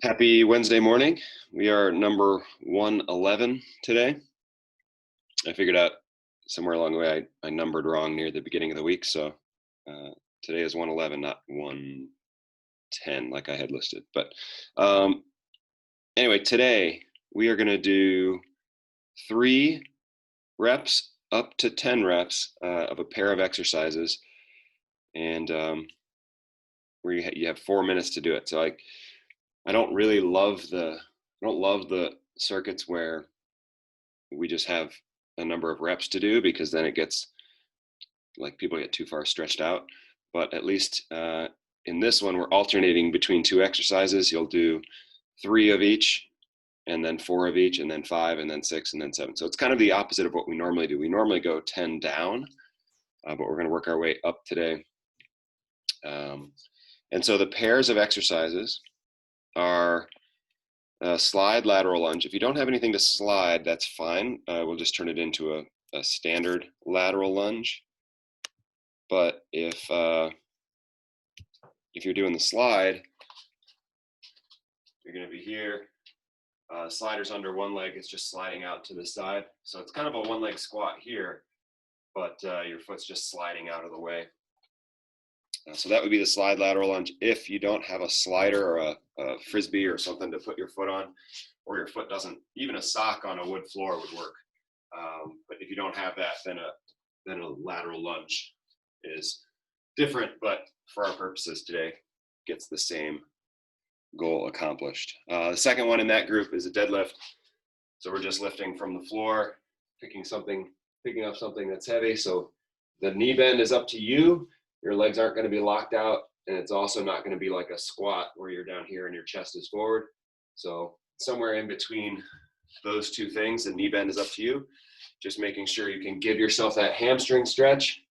Happy Wednesday morning. We are number 111 today. I figured out somewhere along the way I numbered wrong near the beginning of the week. So uh, today is 111, not 110 like I had listed. But um, anyway, today we are going to do 3 reps up to 10 reps of a pair of exercises. And where you have 4 minutes to do it. So I don't really love the circuits where we just have a number of reps to do, because then it gets like people get too far stretched out. But at least in this one, we're alternating between 2 exercises. You'll do 3 of each, and then 4 of each, and then 5, and then 6, and then 7. So it's kind of the opposite of what we normally do. We normally go 10 down, but we're going to work our way up today. And so the pairs of exercises are slide, lateral lunge. If you don't have anything to slide, that's fine. We'll just turn it into a standard lateral lunge. But if you're doing the slide, you're going to be here. Slider's under one leg. It's just sliding out to the side. So it's kind of a one-leg squat here, but your foot's just sliding out of the way. So that would be the slide lateral lunge. If you don't have a slider or a frisbee or something to put your foot on, or your foot doesn't, even a sock on a wood floor would work. But if you don't have that, then a lateral lunge is different, but for our purposes today, gets the same goal accomplished. The second one in that group is a deadlift. So we're just lifting from the floor, picking up something that's heavy. So the knee bend is up to you. Your legs aren't going to be locked out, and it's also not going to be like a squat where you're down here and your chest is forward. So somewhere in between those two things, the knee bend is up to you. Just making sure you can give yourself that hamstring stretch,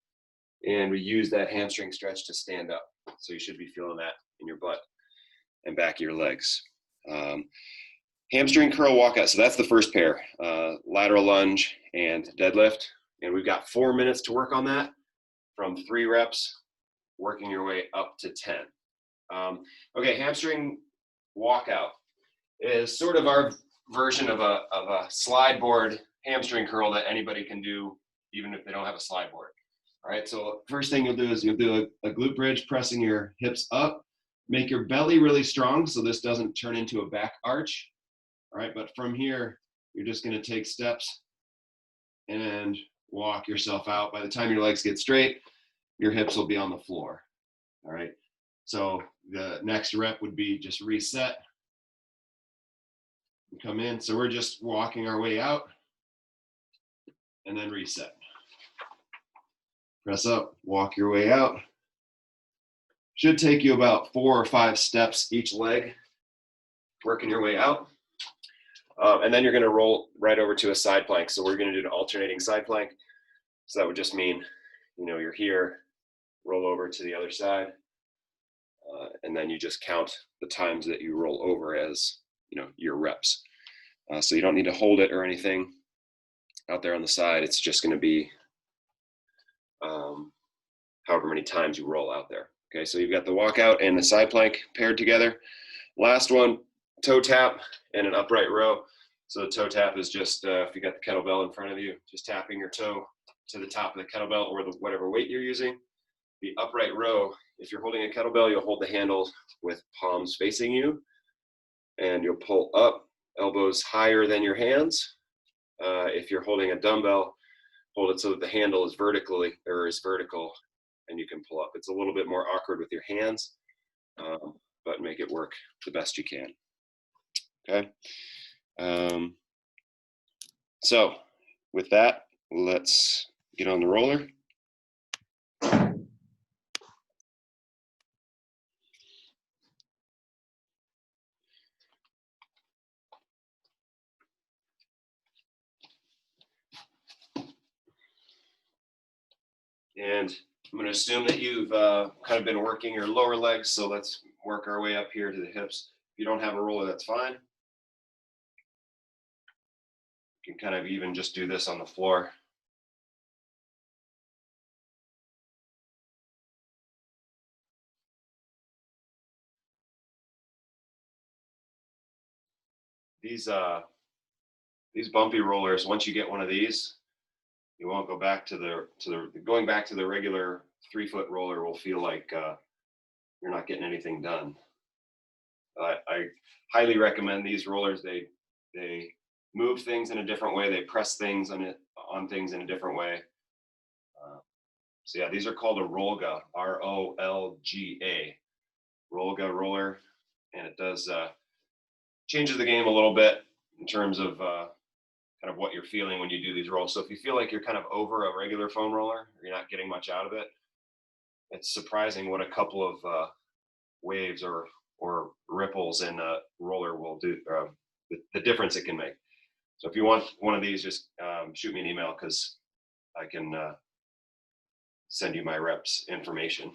and we use that hamstring stretch to stand up. So you should be feeling that in your butt and back of your legs. Hamstring curl walkout. So that's the first pair, lateral lunge and deadlift. And we've got 4 minutes to work on that, from 3 reps, working your way up to 10. Okay, hamstring walkout is sort of our version of a slide board hamstring curl that anybody can do, even if they don't have a slide board. All right, so first thing you'll do is you'll do a glute bridge, pressing your hips up. Make your belly really strong so this doesn't turn into a back arch. All right, but from here, you're just going to take steps and walk yourself out. By the time your legs get straight, your hips will be on the floor. All right, so the next rep would be just reset and come in. So we're just walking our way out and then reset. Press up, walk your way out. Should take you about 4 or 5 steps each leg, working your way out. And then you're going to roll right over to a side plank. So we're going to do an alternating side plank. So that would just mean, you're here, roll over to the other side, and then you just count the times that you roll over as, your reps. So you don't need to hold it or anything out there on the side. It's just going to be however many times you roll out there. Okay, so you've got the walkout and the side plank paired together. Last one, toe tap and an upright row. So the toe tap is just, if you got the kettlebell in front of you, just tapping your toe to the top of the kettlebell or whatever weight you're using. The upright row, if you're holding a kettlebell, you'll hold the handle with palms facing you, and you'll pull up, elbows higher than your hands. If you're holding a dumbbell, hold it so that the handle is vertical, and you can pull up. It's a little bit more awkward with your hands, but make it work the best you can. Okay. So with that, let's get on the roller. And I'm going to assume that you've kind of been working your lower legs, so let's work our way up here to the hips. If you don't have a roller, that's fine. You can kind of even just do this on the floor. these bumpy rollers, once you get one of these, you won't go back to going back to the regular 3-foot roller will feel like you're not getting anything done. I highly recommend these rollers. They move things in a different way. They press things on things in a different way. So yeah, these are called a Rolga, R-O-L-G-A, Rolga roller, and it does changes the game a little bit in terms of kind of what you're feeling when you do these rolls. So if you feel like you're kind of over a regular foam roller, or you're not getting much out of it, it's surprising what a couple of waves or ripples in a roller will do, the difference it can make. So if you want one of these, just shoot me an email because I can send you my reps information.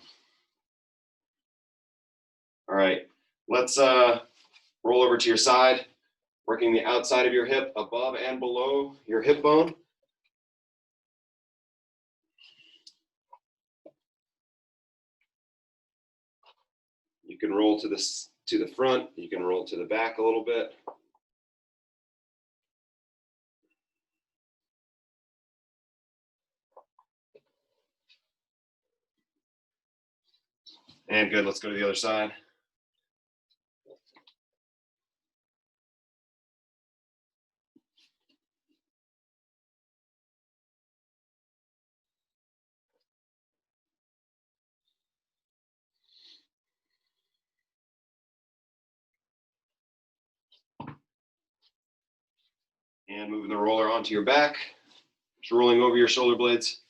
All right, let's roll over to your side, working the outside of your hip above and below your hip bone. You can roll to the front, you can roll to the back a little bit. And good, let's go to the other side. And moving the roller onto your back, just rolling over your shoulder blades.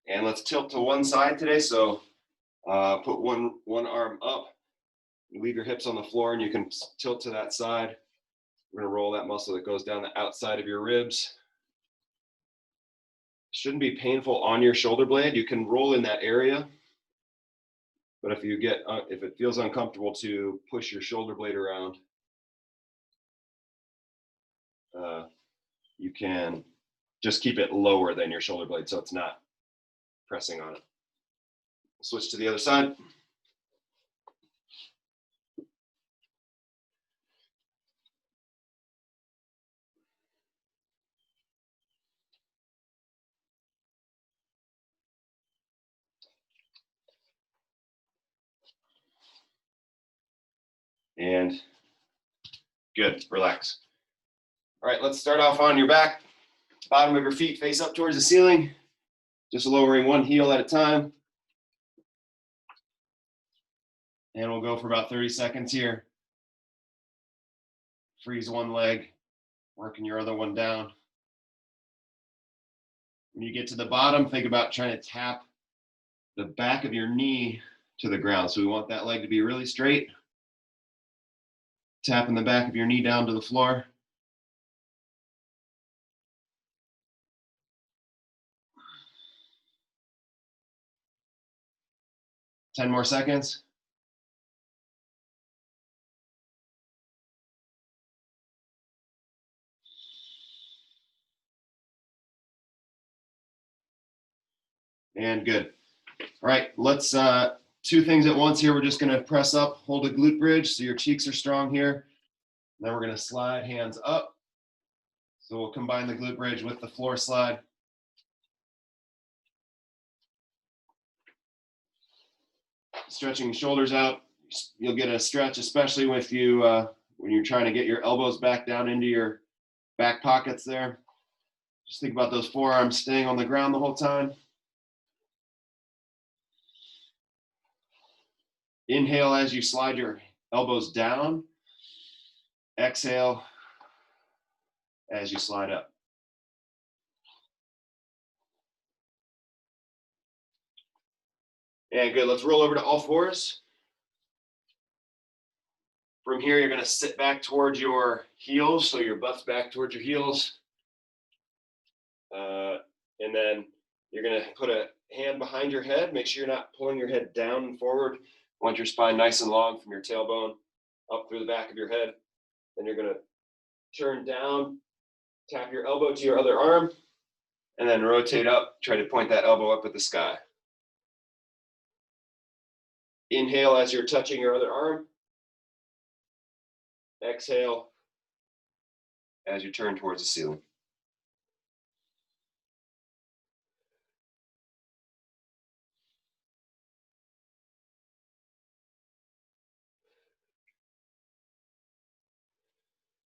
And let's tilt to one side today. So put one arm up, leave your hips on the floor, and you can tilt to that side. We're gonna roll that muscle that goes down the outside of your ribs. Shouldn't be painful on your shoulder blade. You can roll in that area, but if it feels uncomfortable to push your shoulder blade around, you can just keep it lower than your shoulder blade so it's not pressing on it. Switch to the other side. And good, relax. All right, let's start off on your back. Bottom of your feet face up towards the ceiling, just lowering one heel at a time. And we'll go for about 30 seconds here. Freeze one leg, working your other one down. When you get to the bottom, think about trying to tap the back of your knee to the ground. So we want that leg to be really straight. Tapping the back of your knee down to the floor. Ten more seconds. And good. All right, let's two things at once here. We're just gonna press up, hold a glute bridge so your cheeks are strong here. Then we're gonna slide hands up. So we'll combine the glute bridge with the floor slide. Stretching shoulders out. You'll get a stretch, especially with you when you're trying to get your elbows back down into your back pockets there. Just think about those forearms staying on the ground the whole time. Inhale as you slide your elbows down. Exhale as you slide up. And good, let's roll over to all fours. From here, you're gonna sit back towards your heels, so your butt's back towards your heels. And then you're gonna put a hand behind your head. Make sure you're not pulling your head down and forward. Want your spine nice and long from your tailbone up through the back of your head. Then you're going to turn down, tap your elbow to your other arm, and then rotate up. Try to point that elbow up at the sky. Inhale as you're touching your other arm. Exhale as you turn towards the ceiling.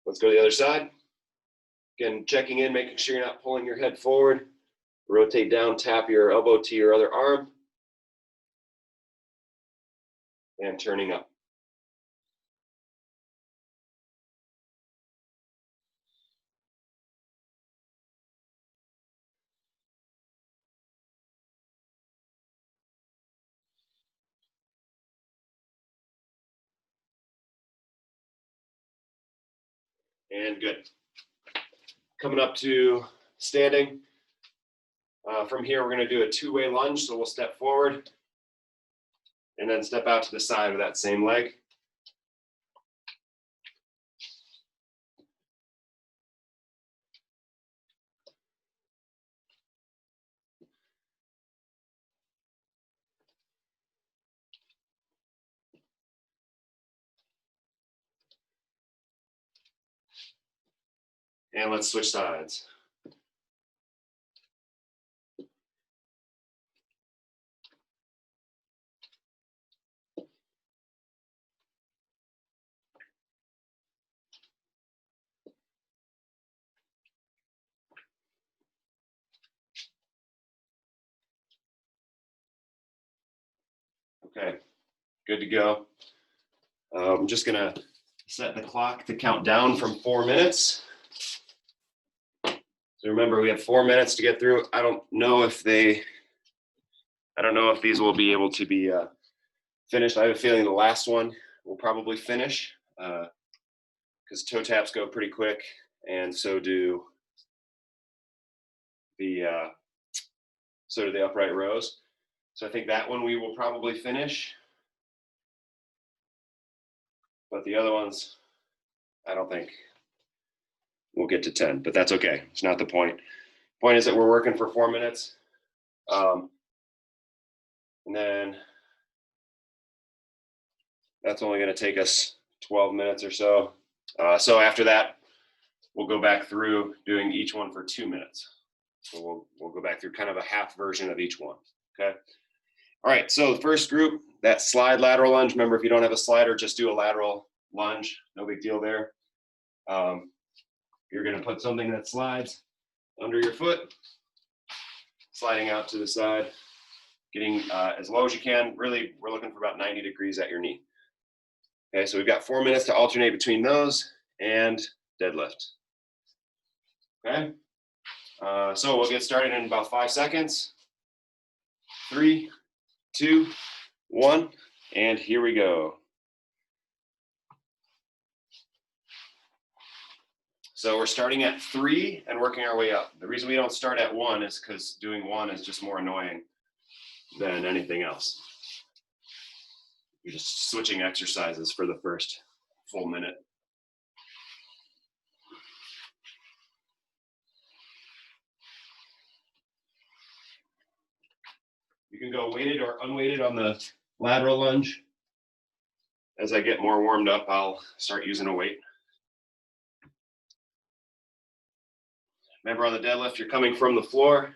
Let's go to the other side. Again, checking in, making sure you're not pulling your head forward. Rotate down, tap your elbow to your other arm. And turning up. And good. Coming up to standing. From here, we're going to do a two-way lunge. So we'll step forward and then step out to the side of that same leg. And let's switch sides. Okay, good to go. I'm just gonna set the clock to count down from 4 minutes. So remember, we have 4 minutes to get through. I don't know if these will be able to be finished. I have a feeling the last one will probably finish because toe taps go pretty quick, and so do the upright rows. So I think that one we will probably finish. But the other ones, I don't think we'll get to 10, but that's okay. It's not the point. Point is that we're working for 4 minutes. And then that's only going to take us 12 minutes or so. So after that, we'll go back through doing each one for 2 minutes. So we'll go back through kind of a half version of each one, okay? All right, so the first group, that slide lateral lunge. Remember, if you don't have a slider, just do a lateral lunge. No big deal there. You're going to put something that slides under your foot, sliding out to the side, getting as low as you can. Really, we're looking for about 90 degrees at your knee. Okay, so we've got 4 minutes to alternate between those and deadlift. Okay, so we'll get started in about 5 seconds. 3, 2, 1, and here we go. So we're starting at 3 and working our way up. The reason we don't start at 1 is because doing 1 is just more annoying than anything else. You're just switching exercises for the first full minute. You can go weighted or unweighted on the lateral lunge. As I get more warmed up, I'll start using a weight. Remember, on the deadlift, you're coming from the floor.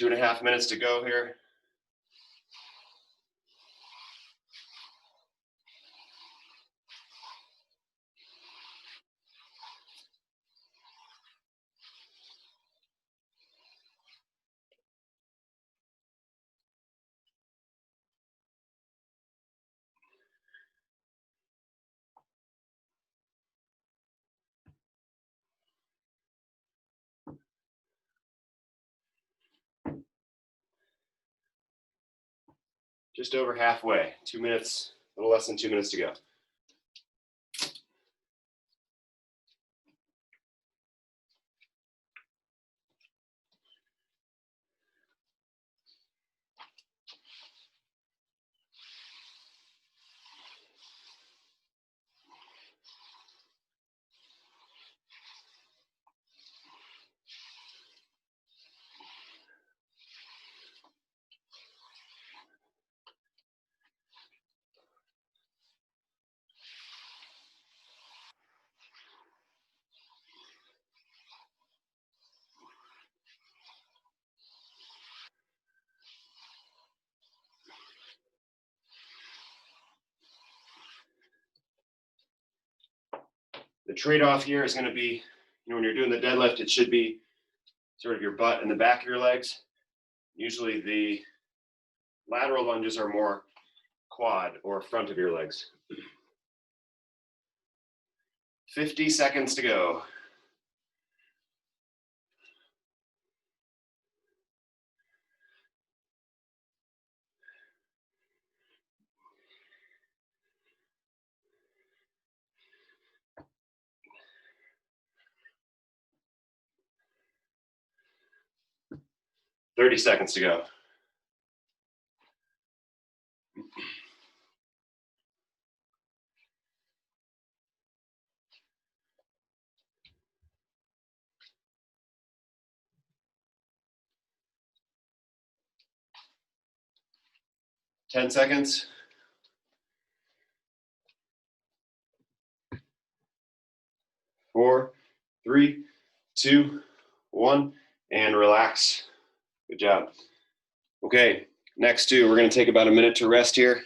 2.5 minutes to go here. Just over halfway, 2 minutes, a little less than 2 minutes to go. The trade-off here is going to be, when you're doing the deadlift, it should be sort of your butt and the back of your legs. Usually the lateral lunges are more quad or front of your legs. 50 seconds to go. Thirty seconds to go. Ten seconds. 4, 3, 2, 1, and relax. Good job. Okay, next two, we're going to take about a minute to rest here.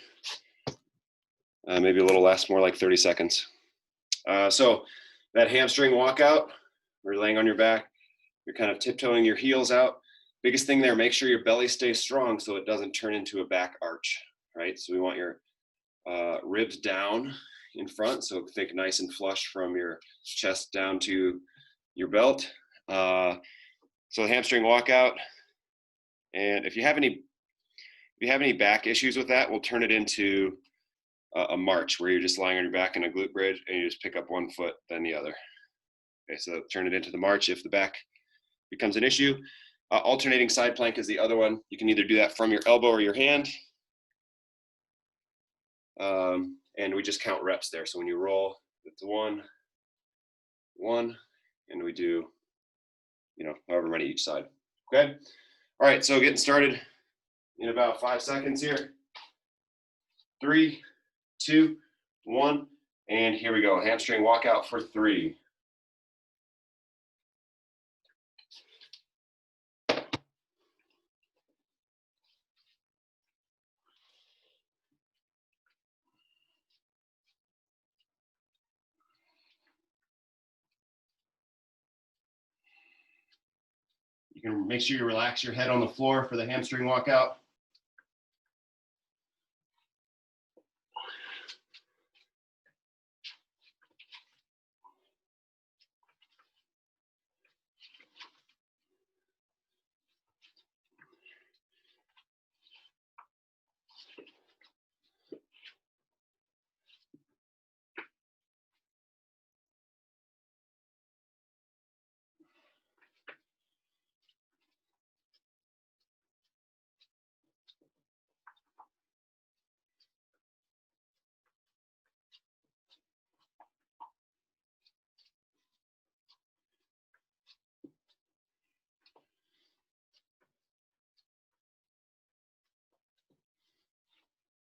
Maybe a little less, more like 30 seconds. So that hamstring walkout, you're laying on your back, you're kind of tiptoeing your heels out. Biggest thing there, make sure your belly stays strong so it doesn't turn into a back arch, right? So we want your ribs down in front, so think nice and flush from your chest down to your belt. So the hamstring walkout, and if you have any back issues with that, we'll turn it into a march where you're just lying on your back in a glute bridge and you just pick up one foot then the other. Okay, so turn it into the march if the back becomes an issue. Alternating side plank is the other one. You can either do that from your elbow or your hand. And we just count reps there. So when you roll, it's 1, 1, and we do, however many each side. Okay. All right. So getting started in about 5 seconds here. 3, 2, 1, and here we go. Hamstring walkout for 3. You can make sure you relax your head on the floor for the hamstring walkout.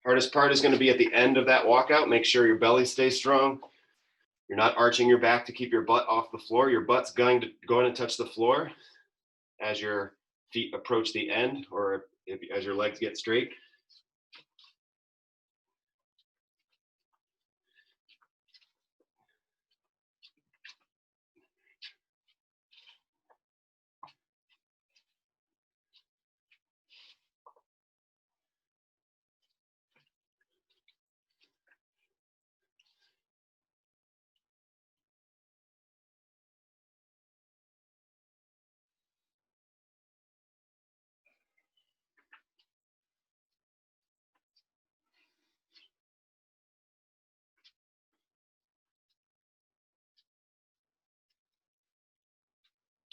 Hardest part is going to be at the end of that walkout. Make sure your belly stays strong. You're not arching your back to keep your butt off the floor. Your butt's going to touch the floor as you're feet approach the end, or as your legs get straight.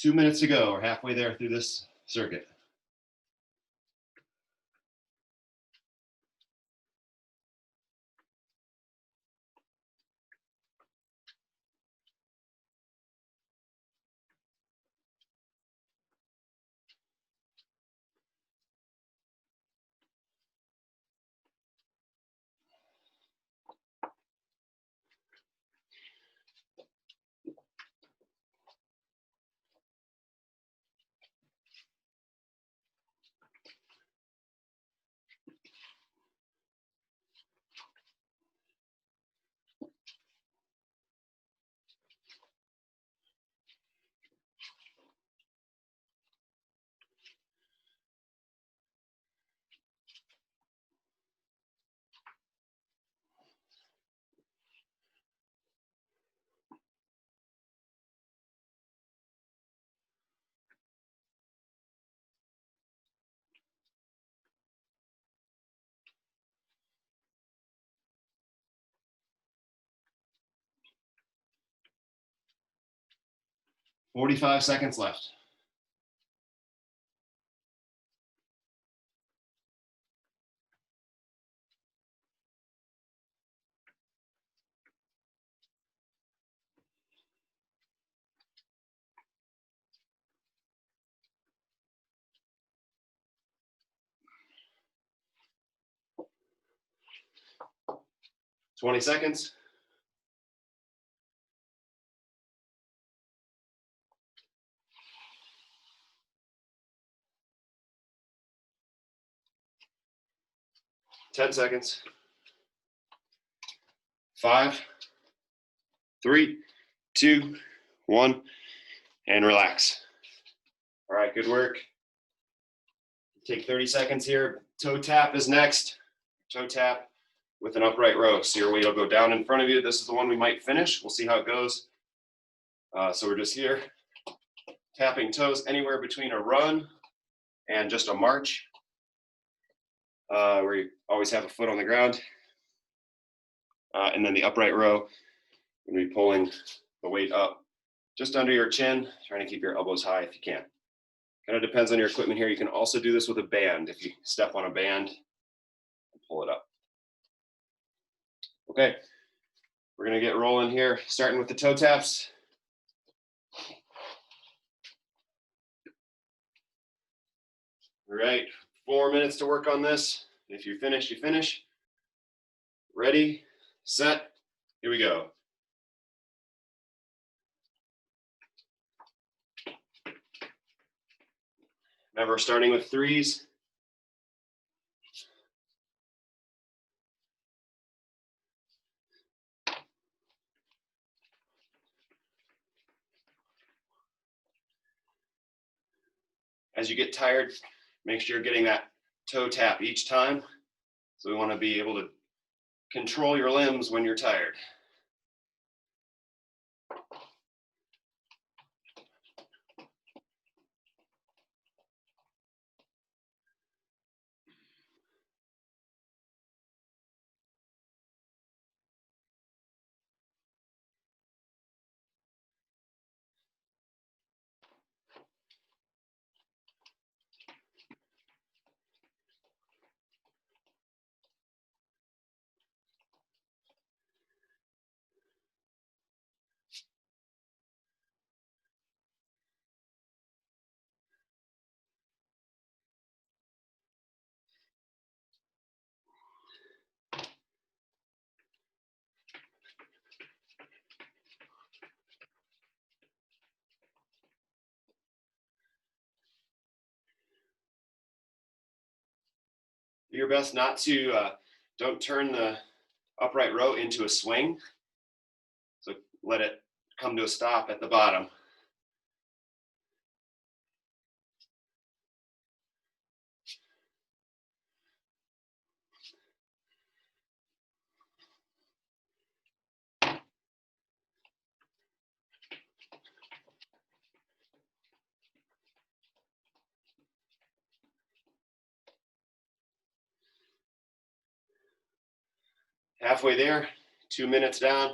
Two minutes to go. We're halfway there through this circuit. "45 seconds left. "20 seconds. "10 seconds. 5, 3, 2, 1, and relax. All right, good work. Take 30 seconds here. Toe tap is next. Toe tap with an upright row. So your weight will go down in front of you. This is the one we might finish. We'll see how it goes. So we're just here, tapping toes anywhere between a run and just a march, where you always have a foot on the ground. And then the upright row, you're going to be pulling the weight up just under your chin, trying to keep your elbows high if you can. Kind of depends on your equipment here. You can also do this with a band. If you step on a band and pull it up. Okay, we're going to get rolling here, starting with the toe taps. All right, 4 minutes to work on this. If you finish, you finish. Ready, set, here we go. Remember, starting with threes. As you get tired, make sure you're getting that toe tap each time. So we want to be able to control your limbs when you're tired. your best not to, don't turn the upright row into a swing. So let it come to a stop at the bottom. Halfway there, 2 minutes down.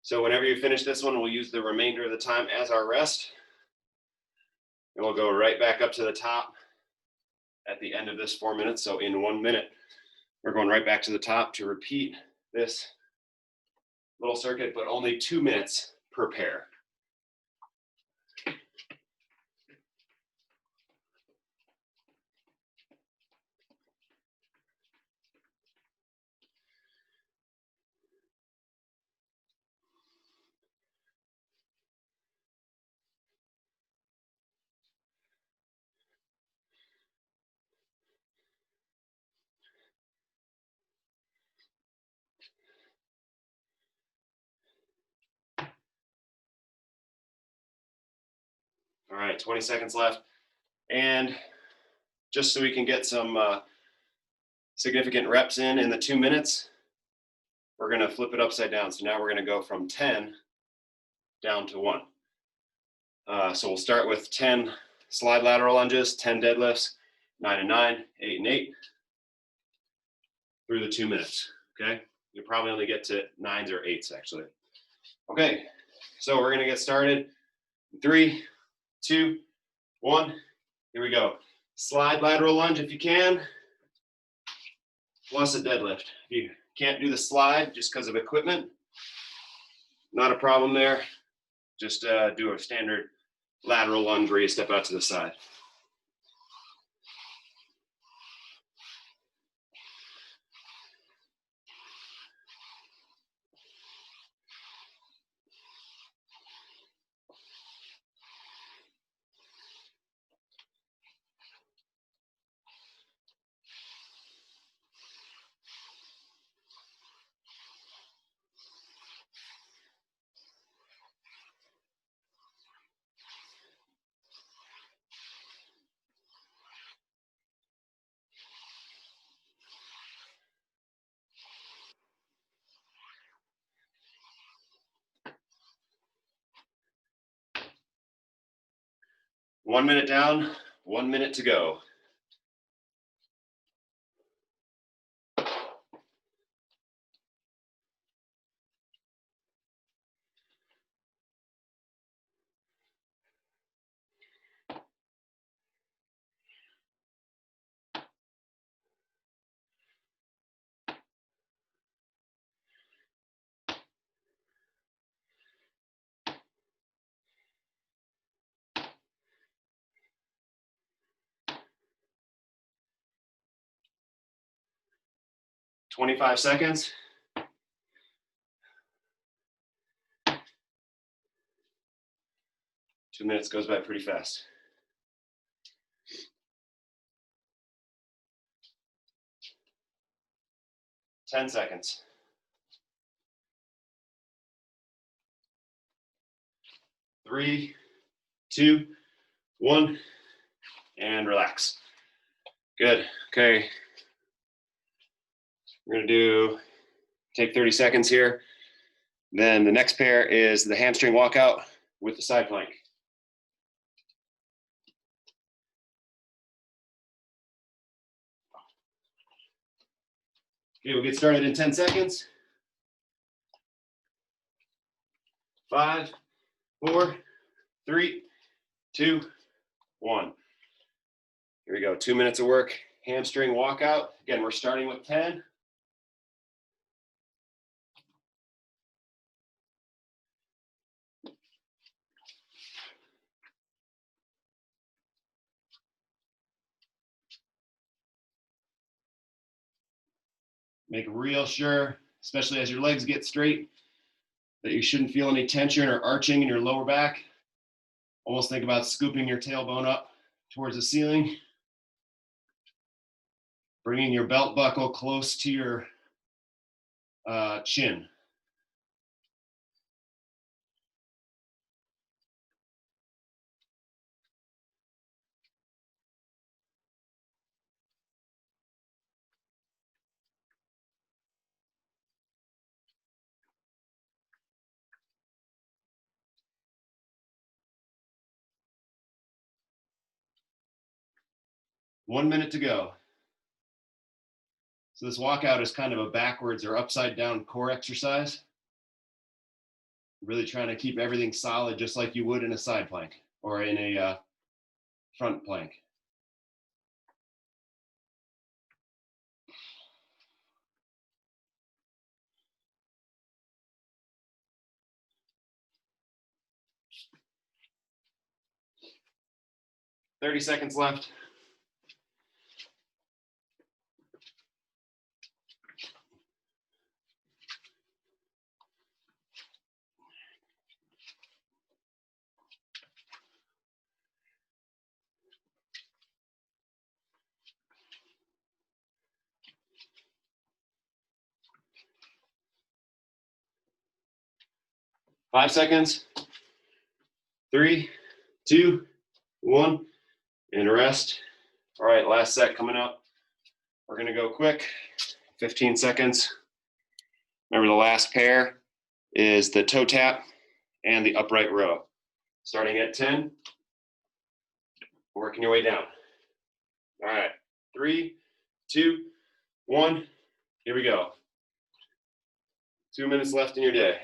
So whenever you finish this one, we'll use the remainder of the time as our rest. And we'll go right back up to the top at the end of this 4 minutes. So in 1 minute, we're going right back to the top to repeat this little circuit, but only 2 minutes per pair. All right, 20 seconds left. And just so we can get some significant reps in the 2 minutes, we're gonna flip it upside down. So now we're gonna go from 10 down to 1. So we'll start with 10 slide lateral lunges, 10 deadlifts, 9 and 9, 8 and 8, through the 2 minutes, okay? You'll probably only get to 9s or 8s actually. Okay, so we're gonna get started. 3, 2, 1, here we go. Slide lateral lunge if you can, plus a deadlift. If you can't do the slide just because of equipment, not a problem there. Just do a standard lateral lunge where you step out to the side. One minute down, 1 minute to go. "25 seconds. Two minutes goes by pretty fast. "10 seconds. 3, 2, 1, and relax. Good, okay. We're gonna take 30 seconds here. Then the next pair is the hamstring walkout with the side plank. Okay, we'll get started in 10 seconds. 5, 4, 3, 2, 1. Here we go, 2 minutes of work, hamstring walkout. Again, we're starting with 10. Make real sure, especially as your legs get straight, that you shouldn't feel any tension or arching in your lower back. Almost think about scooping your tailbone up towards the ceiling. Bringing your belt buckle close to your chin. One minute to go. So this walkout is kind of a backwards or upside down core exercise. Really trying to keep everything solid just like you would in a side plank or in a front plank. "30 seconds left. Five seconds. 3, 2, 1, and rest. All right, last set coming up. We're gonna go quick, 15 seconds. Remember, the last pair is the toe tap and the upright row. Starting at 10, working your way down. All right, 3, 2, 1, here we go. 2 minutes left in your day.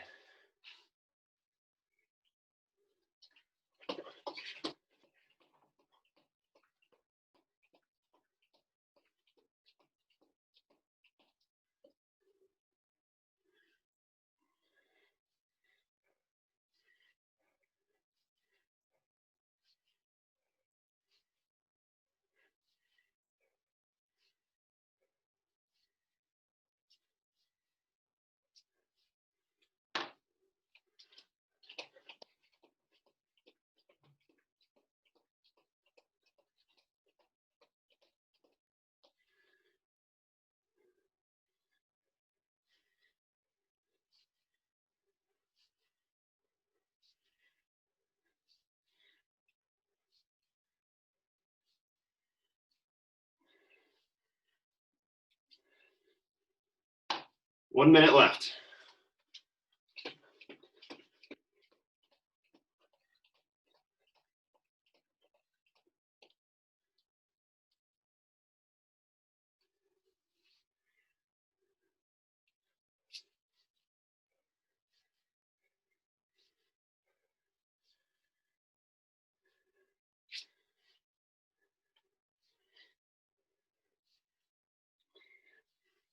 One minute left.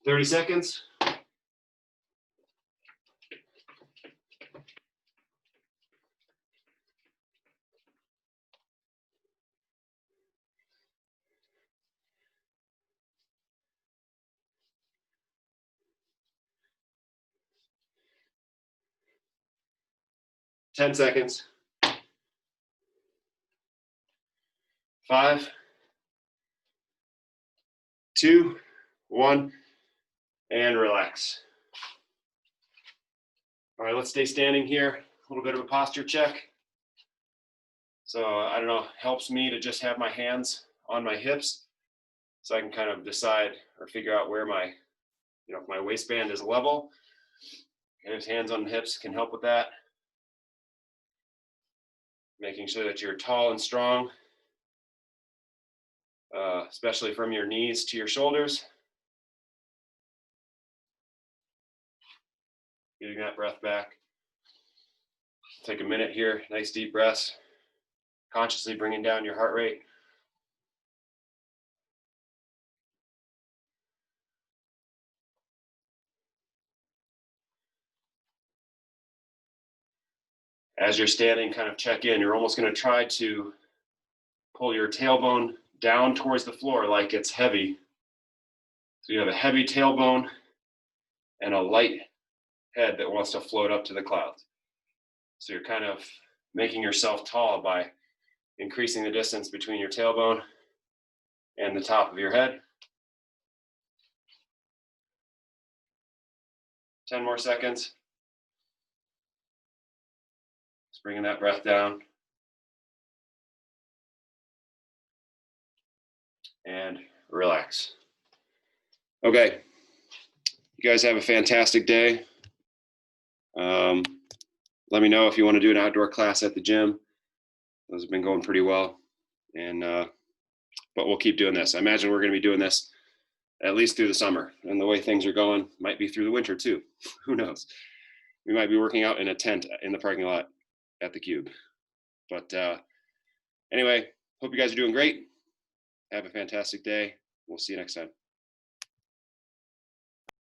"30 seconds. "10 seconds. 5, 2, 1, and relax. All right, let's stay standing here. A little bit of a posture check. So I don't know, helps me to just have my hands on my hips so I can kind of decide or figure out where my, if my waistband is level. And hands on the hips can help with that. Making sure that you're tall and strong, especially from your knees to your shoulders. Getting that breath back. Take a minute here, nice deep breaths. Consciously bringing down your heart rate. As you're standing, kind of check in. You're almost going to try to pull your tailbone down towards the floor like it's heavy. So you have a heavy tailbone and a light head that wants to float up to the clouds. So you're kind of making yourself tall by increasing the distance between your tailbone and the top of your head. 10 more seconds. Just bringing that breath down. And relax. Okay. You guys have a fantastic day. Let me know if you want to do an outdoor class at the gym. Those have been going pretty well. And but we'll keep doing this. I imagine we're going to be doing this at least through the summer. And the way things are going, might be through the winter too. Who knows? We might be working out in a tent in the parking lot at the Cube. But anyway, hope you guys are doing great. Have a fantastic day. We'll see you next time.